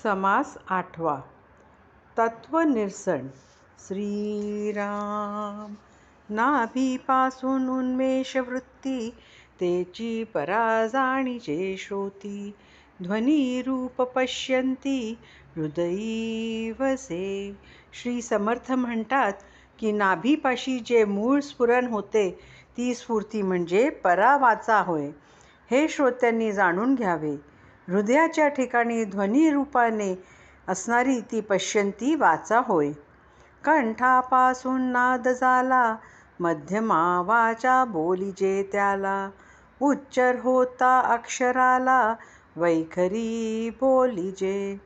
समास आठवा. तत्वनिरसन. श्रीराम. नाभीपासून उन्मेष वृत्ती, तेची परा जाणीजे श्रोती. ध्वनी रूप पश्यंती, हृदयी वसे. श्री समर्थ म्हणतात की नाभीपाशी जे मूळ स्फुरण होते ती स्फूर्ती म्हणजे परा वाचा होय. हे श्रोत्यांनी जाणून घ्यावे. हृदयाच्या ठिकाणी ध्वनी रूपाने असणारी ती पश्यंती वाचा होय. कंठापासून नाद झाला, मध्यमा वाचा बोलीजे त्याला. उच्चर होता अक्षराला, वैखरी बोलीजे.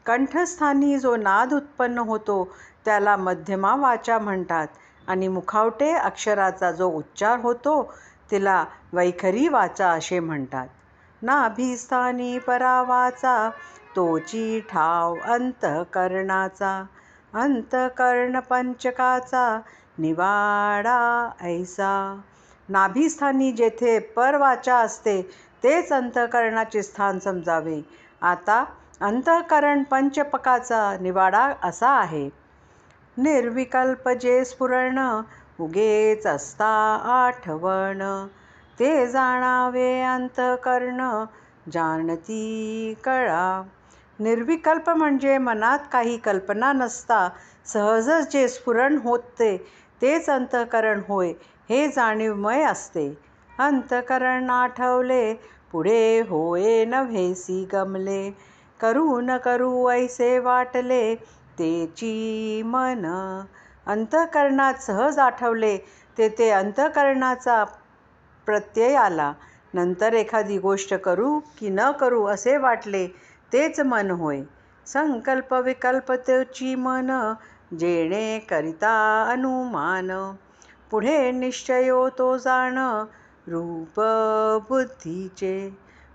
कंठस्थानी जो नाद उत्पन्न होतो त्याला मध्यमा वाचा म्हणतात आणि मुखावटे अक्षराचा जो उच्चार होतो तिला वैखरी वाचा असे म्हणतात. नाभीस्थानी परा वाचा, तोची ठाव अंतःकरणाचा. अंतःकरण पंचकाचा, निवाडा ऐसा. नाभीस्थानी जेथे परवाचा असते तेच अंतःकरणाचे स्थान समजावे. आता अंतःकरण पंचपकाचा निवाडा असा आहे. निर्विकल्प जे स्फुरण, उगेच असता आठवण. ते जाणावे अंतःकरण, जाणती कळा. निर्विकल्प म्हणजे मनात काही कल्पना नसता सहजच जे स्फुरण होते तेच अंतःकरण होय, हे जाणीवमय असते. अंतःकरण आठवले, पुढे होय नव्हेसी गमले. करू न करू ऐसे वाटले, तेची मन. अंतःकरणात सहज आठवले तेथे अंतःकरणाचा प्रत्यय आला. नंतर एखादी गोष्ट करू की न करू असे वाटले तेच मन होय. संकल्प विकल्प तोची मन, जेणे करिता अनुमान. पुढे निश्चयो तो जाण, रूप बुद्धीचे.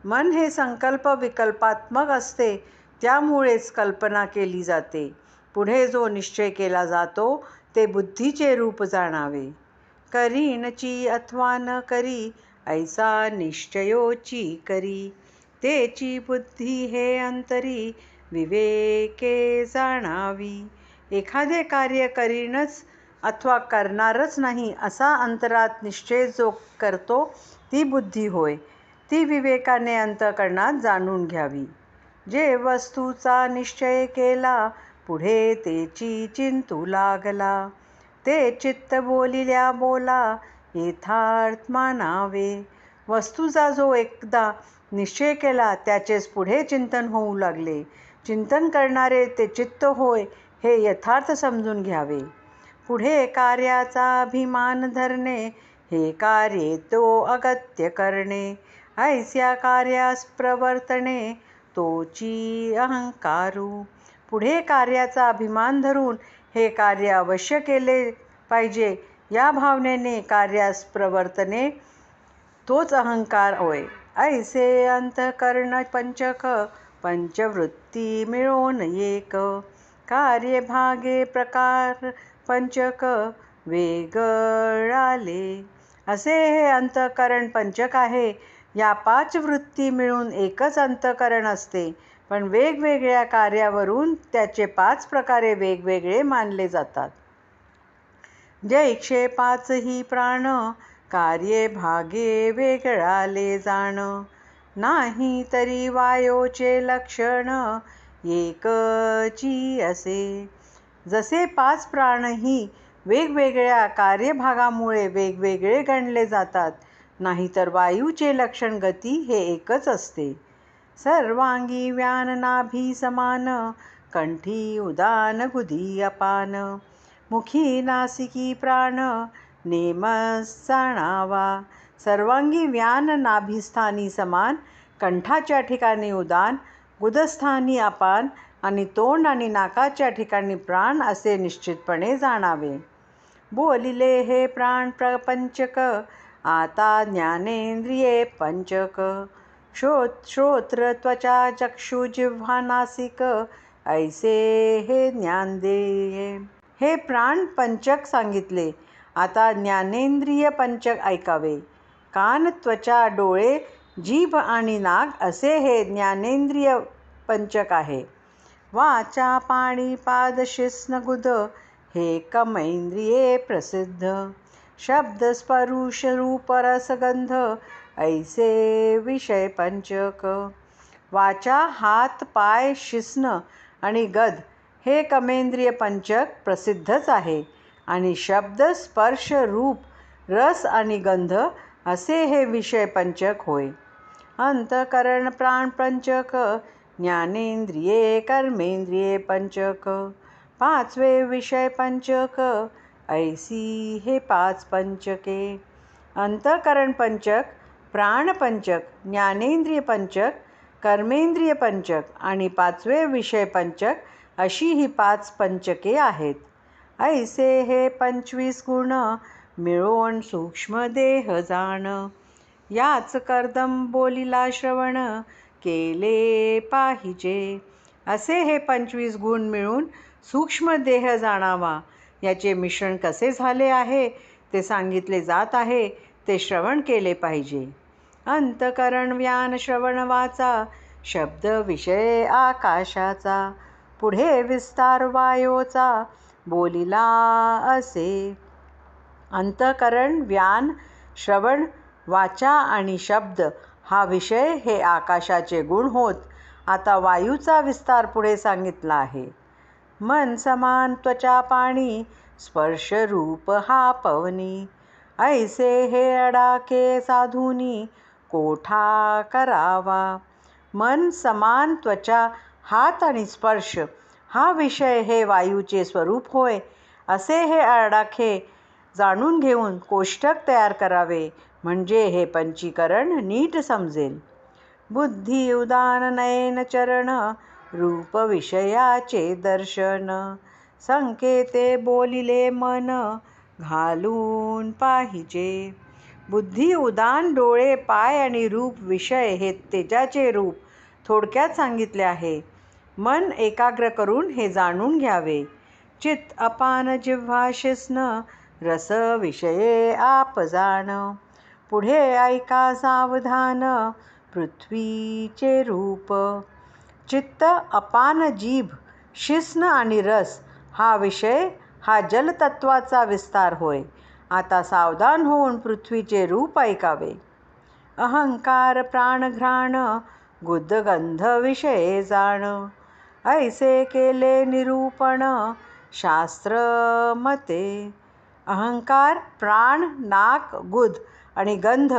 मन हे संकल्प विकल्पात्मक असते, त्यामुळेच कल्पना केली जाते. पुढे जो निश्चय केला जातो ते बुद्धीचे रूप जाणावे. करीनची अथवा न करी, ऐसा निश्चयोची करी. तेची बुद्धी हे अंतरी, विवेके जाणावी. एखादे कार्य करीनच अथवा करणारच नाही असा अंतरात निश्चय जो करतो ती बुद्धी होय. ती विवेकाने अंतःकरणात जाणून घ्यावी. जे वस्तूचा निश्चय केला, पुढे तेची चिंतू लागला. ते चित्त बोलिल्या बोला, यथार्थ मानावे. वस्तूचा जो एकदा निश्चय केला त्याचेच पुढे चिंतन होऊ लागले. चिंतन करणारे ते चित्त होय, हे यथार्थ समजून घ्यावे. पुढे कार्याचा अभिमान धरणे, हे कार्ये तो अगत्य करणे. ऐस्या कार्यास प्रवर्तणे, तोची अहंकारू. पुढे कार्याचा अभिमान धरून हे कार्य अवश्य केले पाहिजे या भावनेने कार्यास प्रवर्तने, तोच अहंकार होय. ऐसे अंतःकरण पंचक, पंचवृत्ती मिळून एक. कार्य भागे प्रकार पंचक, वेगळाले. असे हे अंतःकरण पंचक आहे. या 5 वृत्ती मिळून एकच अंतःकरण असते, पण वेगवेगळ्या कार्यावरून त्याचे 5 प्रकारे वेगवेगळे मानले जातात. जैक्षे 5 ही प्राण, कार्ये भागे वेगळाले जाण. नाही तरी वायोचे लक्षण, एकची असे. जसे 5 प्राणही वेगवेगळ्या कार्यभागामुळे वेगवेगळे गणले जातात, नाहीतर वायूचे लक्षण गती हे एकच असते. सर्वांगी व्यान नाभी समान, कंठी उदान गुदी अपान. मुखी नासिकी प्राण, नेमस जाणावा. सर्वांगी व्यान नाभीस्थानी समान, कंठाच्या ठिकाणी उदान, गुदस्थानी अपान आणि तोंड आणि नाकाच्या ठिकाणी प्राण असे निश्चितपणे जाणावे. बोलिले हे प्राण प्रपंचक, आता ज्ञानेंद्रिये पंचक. श्रोत्र त्वचा चक्षु जिह्वा नासिक, ऐसे हे ज्ञानेंद्रिये. हे प्राण पंचक सांगितले. आता ज्ञानेंद्रिय पंचक ऐकावे. कान, त्वचा, डोळे, जीभ आणि नाक असे हे ज्ञानेंद्रिय पंचक आहे. वाचा पाणी पाद शिस्न गुद हे कमेंद्रिये प्रसिद्ध. शब्द स्परुष रूप रसगंध ऐसे विषय पंचक. वाचा हात पाय शिस्न आणि गद हे कमेंद्रिय पंचक प्रसिद्धच आहे. आणि शब्द स्पर्श रूप रस आणि गंध असे हे विषय पंचक होय. अंतःकरण प्राण पंचक ज्ञानेंद्रिये कर्मेंद्रिये पंचक. पाचवे विषय पंचक ऐसी हे पाच पंचके. अंतःकरण पंचक, प्राणपंचक, ज्ञानेंद्रिय पंचक, कर्मेंद्रिय पंचक आणि पाचवे विषय पंचक अशी ही पाच पंचके आहेत. ऐसे हे 25 गुण मिळून सूक्ष्म देह जाण. याच कर्दम बोलिला श्रवण केले पाहिजे. असे हे 25 गुण मिळून सूक्ष्म देह जाणावा. याचे मिश्रण कसे झाले आहे ते सांगितले जात आहे, ते श्रवण केले पाहिजे. अंतःकरण व्यान श्रवण वाचा शब्द विषय आकाशाचा. पुढे विस्तार वायोचा बोलिला असे. अंतःकरण व्यान श्रवण वाचा आणि शब्द हा विषय हे आकाशाचे गुण होत. आता वायूचा विस्तार पुढे सांगितला आहे. मन समान त्वचा पाणी स्पर्श रूप हा पवनी. ऐसे हे अडाके साधुनी कोठा करावा. मन समान त्वचा हात आणि स्पर्श हा विषय हे वायूचे स्वरूप होय. असे हे अडाखे जाणून घेऊन कोष्टक तयार करावे, म्हणजे हे पंचीकरण नीट समजेल. बुद्धी उदान नयन चरण रूप विषयाचे दर्शन. संकेते बोलिले मन घालून पाहिजे. बुद्धी उदान डोळे पाय आणि रूप विषय हे तेजाचे रूप थोडक्यात सांगितले आहे. मन एकाग्र करून हे जाणून घ्यावे. चित्त अपान जिव्हा शिस्न रस विषये आप जाण. पुढे ऐका सावधान पृथ्वीचे रूप. चित्त अपान जीभ शिस्न आणि रस हा विषय हा जलतत्वाचा विस्तार होय. आता सावधान होऊन पृथ्वीचे रूप ऐकावे. अहंकार प्राणघ्राण गुदगंध विषये जाण. ऐसे केले निरूपण शास्त्र मते. अहंकार प्राण नाक गुद आणि गंध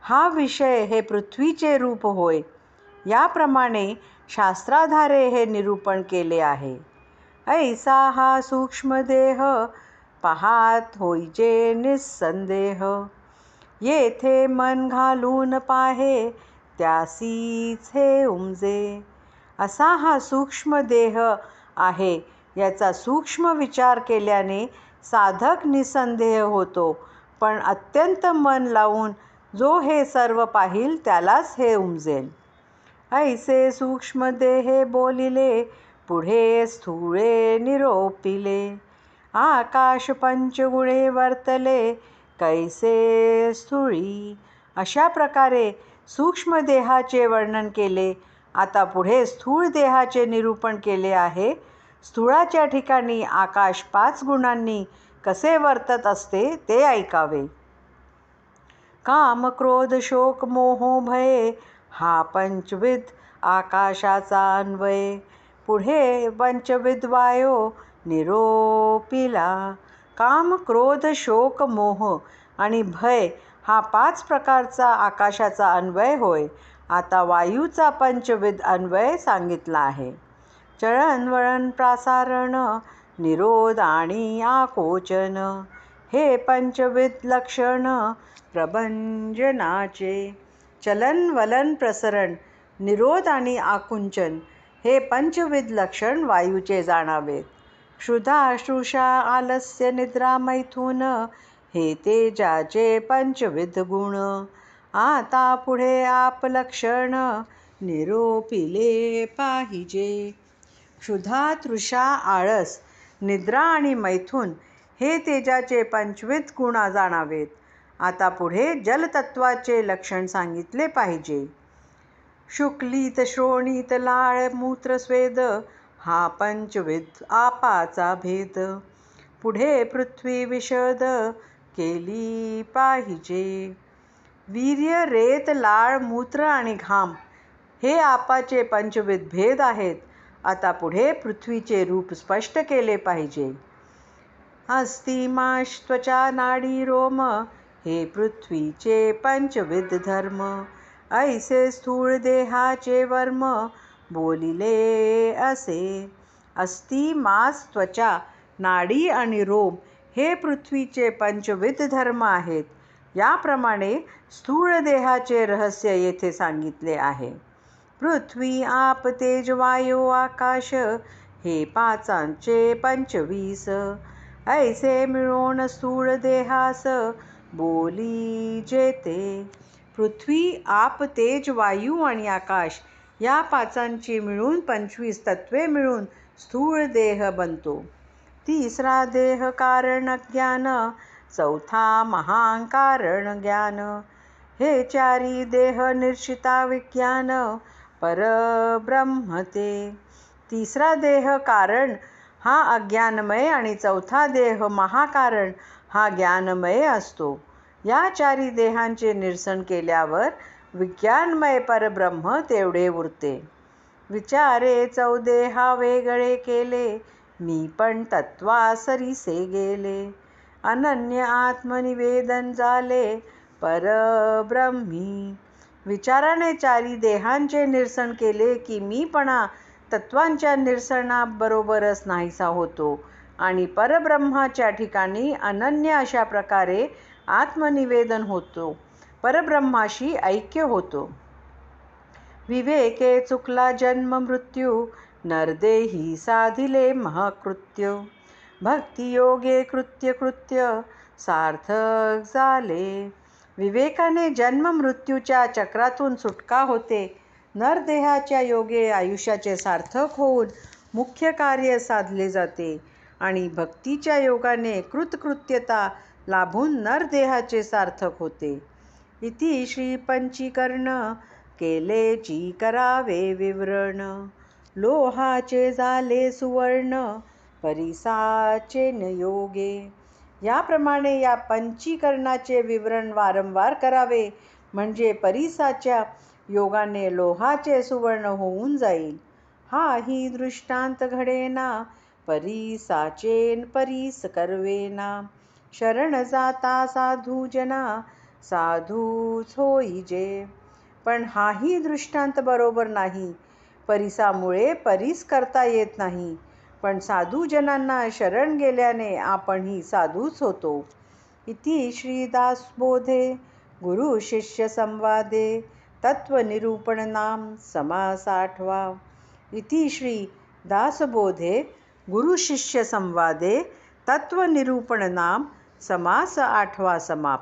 हा विषय हे पृथ्वीचे रूप होय. याप्रमाणे शास्त्राधारे हे निरूपण केले आहे. ऐसा हा सूक्ष्म देह पाहात होईजे निस्संदेह. येथे मन घालून पाहे त्यासीच हे उमजे. असा हा सूक्ष्म देह आहे. याचा सूक्ष्म विचार केल्याने साधक निसंदेह होतो, पण अत्यंत मन लावून जो हे सर्व पाहिल त्यालाच हे उमजेल. ऐसे सूक्ष्म देहे बोलिले पुढे स्थूळे निरोपिले. आकाश पंचगुणे वर्तले कैसे स्थूळी. अशा प्रकारे सूक्ष्म देहाचे वर्णन केले. आता पुढे स्थूळ देहाचे निरूपण केले आहे. स्थूळाच्या ठिकाणी आकाश 5 गुणांनी कसे वर्तत असते ते ऐकावे. काम क्रोध शोक मोह भये हा पंचविध आकाशाचा अन्वय. पुढे पंचविध वायो निरोपिला. काम क्रोध शोक मोह आणि भय हा 5 प्रकारचा आकाशाचा अन्वय होय. आता वायूचा पंचविध अन्वय सांगितला आहे. चळन वळण प्रसारण निरोध आणि आकोचन हे पंचविध लक्षण प्रभंजनाचे. चलन वलन प्रसरण निरोध आणि आकुंचन हे पंचविध लक्षण वायूचे जाणावेत. क्षुधा श्रुषा आलस्य निद्रा मैथुन हे तेजाचे पंचविध गुण. आता पुढे आप लक्षण निरोपिले पाहिजे. क्षुधा तृषा आळस निद्रा आणि मैथुन हे तेजाचे पंचविध गुण जाणावेत. आता पुढे जलतत्वाचे लक्षण सांगितले पाहिजे. शुक्लित श्रोणीत लाळ मूत्र स्वेद हा पंचविध आपाचा भेद. पुढे पृथ्वी विशद केली पाहिजे. वीर्य, रेत, लाळ, मूत्र आणि घाम हे आपाचे पंचविध भेद आहेत. आता पुढे पृथ्वीचे रूप स्पष्ट केले पाहिजे. अस्ति मांस, त्वचा, नाडी, रोम हे पृथ्वीचे पंचविध धर्म. ऐसे स्थूळ देहाचे वर्म बोलिले असे. अस्ति, मांस, त्वचा, नाडी आणि रोम हे पृथ्वीचे पंचविध धर्म आहेत. याप्रमाणे स्थूळ देहाचे रहस्य येथे सांगितले आहे. पृथ्वी, आप, तेज, वायू, आकाश हे पाचांचे 25. ऐसे मिळून स्थूळ देहास बोली जेते. पृथ्वी, आप, तेज, वायू आणि आकाश या पाचांची मिळून 25 तत्वे मिळून स्थूळ देह बनतो. तिसरा देह कारण ज्ञान, चौथा महाकारण ज्ञान. हे चारी देह निर्षिता विज्ञान परब्रह्म ते. तिसरा देह कारण हा अज्ञानमय आणि चौथा देह महाकारण हा ज्ञानमय असतो. या चारी देहांचे निरसन केल्यावर विज्ञानमय परब्रह्म तेवढे उरते. विचारे चौदेहा वेगळे केले, मी पण तत्वासरीसे गेले. अनन्य आत्मनिवेदन झाले परब्रह्मी. विचाराने चारी देहांचे निरसन केले की मीपणा तत्वांच्या निरसनाबरोबरच नाहीसा होतो आणि परब्रह्माच्या ठिकाणी अनन्य अशा प्रकारे आत्मनिवेदन होतो, परब्रह्माशी ऐक्य होतो. विवेके चुकला जन्म मृत्यू, नरदेही साधिले महाकृत्य. भक्तियोगे कृत्य कृत्य सार्थक झाले. विवेकाने जन्म मृत्यूच्या चक्रातून सुटका होते. नरदेहाच्या योगे आयुष्याचे सार्थक होऊन मुख्य कार्य साधले जाते आणि भक्तीच्या योगाने कृतकृत्यता लाभून नरदेहाचे सार्थक होते. इति श्री पंचीकरण केलेची करावे विवरण. लोहाचे झाले सुवर्ण, परिसाचे न योगे. याप्रमाणे या पंचीकरणाचे विवरण वारंवार करावे, म्हणजे परिसाच्या योगाने लोहाचे सुवर्ण होऊन जाईल. हा ही दृष्टांत घडेना, परिसाचेन परीस करवेना. शरण जाता साधू जना, साधूच होईजे. पण हाही दृष्टांत बरोबर नाही. परिसामुळे परीस करता येत नाही, पण साधूजनांना शरण गेल्याने आपणही साधूच होतो. इति श्री दासबोधे गुरु शिष्य संवादे तत्वनिरूपण नाम समास 8वा. इति श्री दासबोधे गुरु शिष्य संवादे तत्वनिरूपण नाम समास 8वा समाप्त.